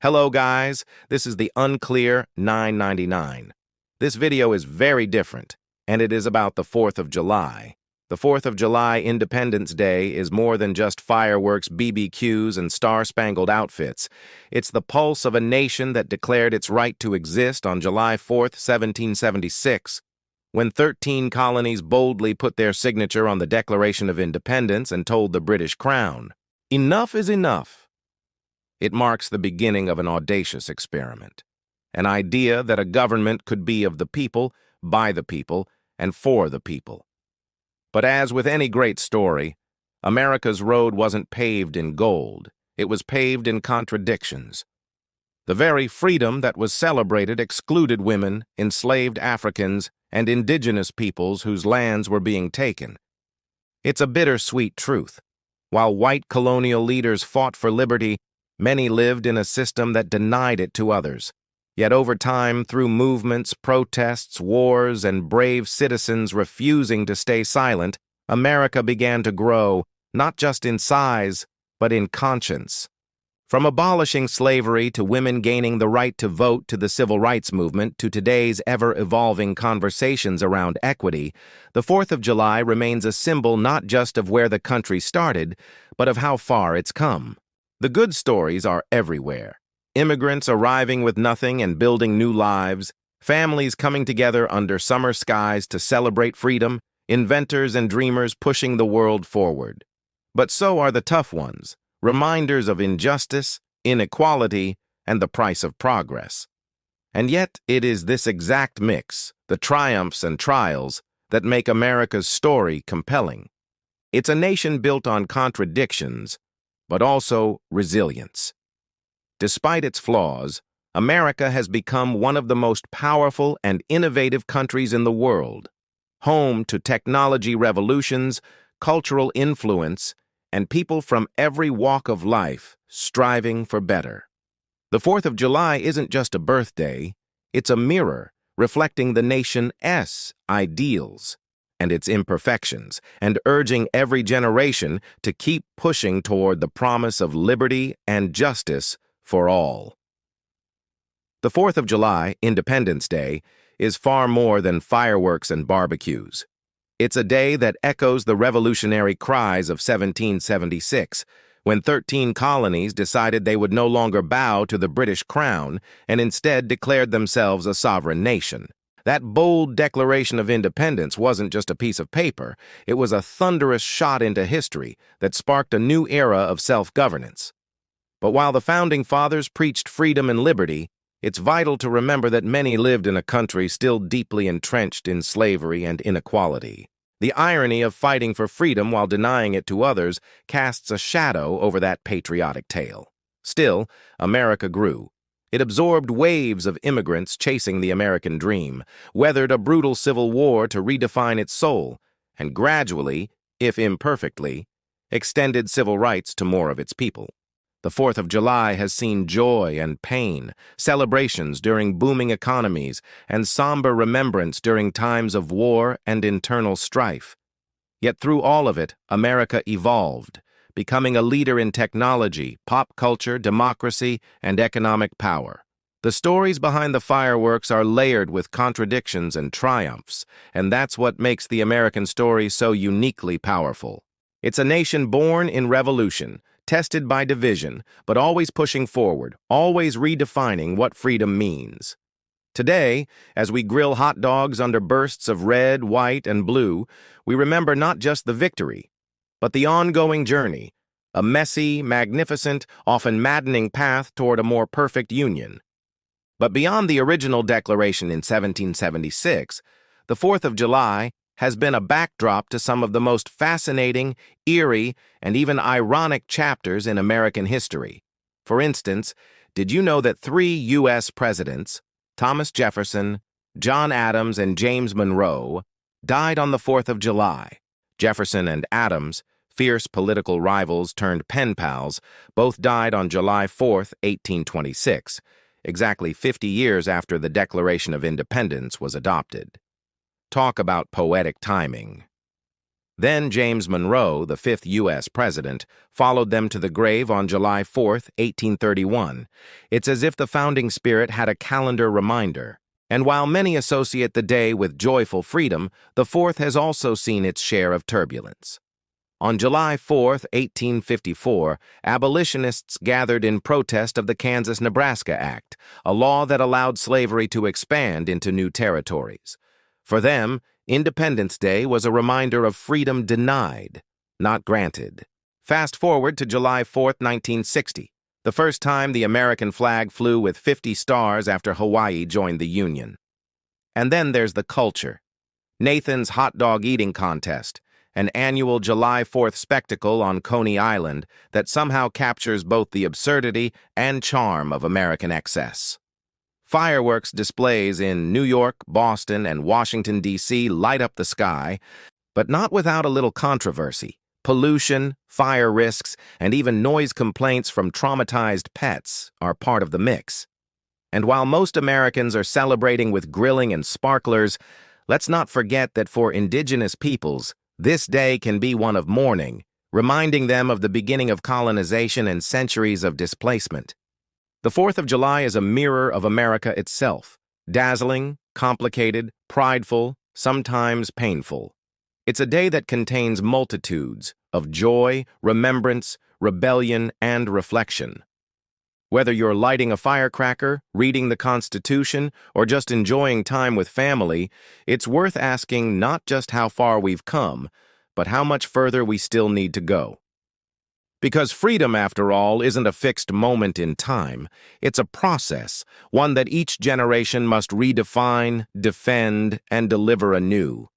Hello guys, this is the Unclear 999. This video is very different, and it is about the 4th of July. The 4th of July Independence Day is more than just fireworks, BBQs, and star-spangled outfits. It's the pulse of a nation that declared its right to exist on July 4th, 1776, when 13 colonies boldly put their signature on the Declaration of Independence and told the British Crown, "Enough is enough." It marks the beginning of an audacious experiment, an idea that a government could be of the people, by the people, and for the people. But as with any great story, America's road wasn't paved in gold. It was paved in contradictions. The very freedom that was celebrated excluded women, enslaved Africans, and indigenous peoples whose lands were being taken. It's a bittersweet truth. While white colonial leaders fought for liberty, many lived in a system that denied it to others. Yet over time, through movements, protests, wars, and brave citizens refusing to stay silent, America began to grow, not just in size, but in conscience. From abolishing slavery to women gaining the right to vote to the civil rights movement to today's ever-evolving conversations around equity, the 4th of July remains a symbol not just of where the country started, but of how far it's come. The good stories are everywhere. Immigrants arriving with nothing and building new lives, families coming together under summer skies to celebrate freedom, inventors and dreamers pushing the world forward. But so are the tough ones, reminders of injustice, inequality, and the price of progress. And yet it is this exact mix, the triumphs and trials, that make America's story compelling. It's a nation built on contradictions, but also resilience. Despite its flaws, America has become one of the most powerful and innovative countries in the world, home to technology revolutions, cultural influence, and people from every walk of life striving for better. The 4th of July isn't just a birthday, it's a mirror reflecting the nation's ideals and its imperfections, and urging every generation to keep pushing toward the promise of liberty and justice for all. The 4th of July, Independence Day, is far more than fireworks and barbecues. It's a day that echoes the revolutionary cries of 1776, when 13 colonies decided they would no longer bow to the British Crown and instead declared themselves a sovereign nation. That bold Declaration of Independence wasn't just a piece of paper, it was a thunderous shot into history that sparked a new era of self-governance. But while the Founding Fathers preached freedom and liberty, it's vital to remember that many lived in a country still deeply entrenched in slavery and inequality. The irony of fighting for freedom while denying it to others casts a shadow over that patriotic tale. Still, America grew. It absorbed waves of immigrants chasing the American dream, weathered a brutal civil war to redefine its soul, and gradually, if imperfectly, extended civil rights to more of its people. The 4th of July has seen joy and pain, celebrations during booming economies, and somber remembrance during times of war and internal strife. Yet through all of it, America evolved, becoming a leader in technology, pop culture, democracy, and economic power. The stories behind the fireworks are layered with contradictions and triumphs, and that's what makes the American story so uniquely powerful. It's a nation born in revolution, tested by division, but always pushing forward, always redefining what freedom means. Today, as we grill hot dogs under bursts of red, white, and blue, we remember not just the victory, but the ongoing journey, a messy, magnificent, often maddening path toward a more perfect union. But beyond the original declaration in 1776, the 4th of July has been a backdrop to some of the most fascinating, eerie, and even ironic chapters in American history. For instance, did you know that 3 U.S. presidents, Thomas Jefferson, John Adams, and James Monroe, died on the 4th of July? Jefferson and Adams, fierce political rivals turned pen pals, both died on July 4, 1826, exactly 50 years after the Declaration of Independence was adopted. Talk about poetic timing. Then James Monroe, the fifth U.S. president, followed them to the grave on July 4, 1831. It's as if the founding spirit had a calendar reminder. And while many associate the day with joyful freedom, the 4th has also seen its share of turbulence. On July 4, 1854, abolitionists gathered in protest of the Kansas-Nebraska Act, a law that allowed slavery to expand into new territories. For them, Independence Day was a reminder of freedom denied, not granted. Fast forward to July 4, 1960, the first time the American flag flew with 50 stars after Hawaii joined the Union. And then there's the culture. Nathan's hot dog eating contest, an annual July 4th spectacle on Coney Island that somehow captures both the absurdity and charm of American excess. Fireworks displays in New York, Boston, and Washington, D.C. light up the sky, but not without a little controversy. Pollution, fire risks, and even noise complaints from traumatized pets are part of the mix. And while most Americans are celebrating with grilling and sparklers, let's not forget that for indigenous peoples, this day can be one of mourning, reminding them of the beginning of colonization and centuries of displacement. The 4th of July is a mirror of America itself, dazzling, complicated, prideful, sometimes painful. It's a day that contains multitudes of joy, remembrance, rebellion, and reflection. Whether you're lighting a firecracker, reading the Constitution, or just enjoying time with family, it's worth asking not just how far we've come, but how much further we still need to go. Because freedom, after all, isn't a fixed moment in time. It's a process, one that each generation must redefine, defend, and deliver anew.